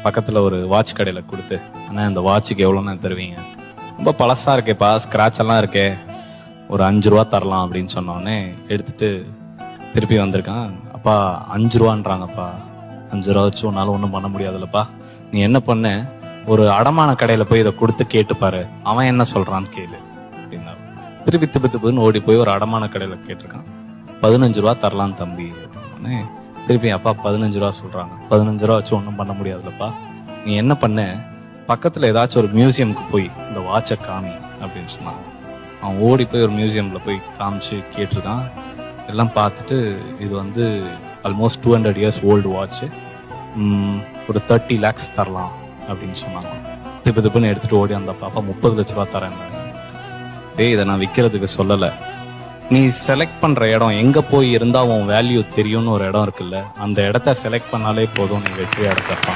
பக்கத்துல ஒரு வாட்ச் கடையில கொடுத்து, அண்ணா இந்த வாட்சுக்கு எவ்வளோண்ணா தருவீங்க? ரொம்ப பழசா இருக்கேப்பா, ஸ்கிராட்ச் எல்லாம் இருக்கே, ஒரு 5 ரூபா தரலாம் அப்படின்னு சொன்னோடனே எடுத்துட்டு திருப்பி வந்திருக்கான். அப்பா 5 ரூபான்றாங்கப்பா, 5 ரூபா வச்சு உன்னால ஒன்றும் பண்ண முடியாதுல்லப்பா. நீ என்ன பண்ண, ஒரு அடமான கடையில போய் இதை கொடுத்து கேட்டுப்பாரு, அவன் என்ன சொல்றான்னு கேளு அப்படின்னா. திருப்பி திப்புன்னு ஓடி போய் ஒரு அடமான கடையில கேட்டிருக்கான். 15 ரூபா தரலாம் தம்பி. திருப்பி அப்பா 15 ரூபா சொல்றாங்க, 15 ரூபா வச்சு ஒன்றும் பண்ண முடியாதுல்லப்பா. நீ என்ன பண்ண, பக்கத்துல ஏதாச்சும் ஒரு மியூசியமுக்கு போய் இந்த வாட்சை காமி அப்படின்னு சொன்னாங்க. அவன் ஓடி போய் ஒரு மியூசியம்ல போய் காமிச்சு கேட்டிருக்கான். எல்லாம் பார்த்துட்டு இது வந்து ஆல்மோஸ்ட் 200 இயர்ஸ் ஓல்டு வாட்ச், ஒரு 30 lakhs தரலாம் அப்படின்னு சொன்னாங்க. திப்புன்னு எடுத்துட்டு ஓடி அந்த பாப்பா 30 லட்ச ரூபா தரேன். டேய், இதை நான் விற்கிறதுக்கு சொல்லலை. நீ செலக்ட் பண்ற இடம் எங்க போய் இருந்தா உன் வேல்யூ தெரியும்னு ஒரு இடம் இருக்குல்ல, அந்த இடத்த செலக்ட் பண்ணாலே போதும், நீ வெற்றி அடைஞ்சிடலாம்.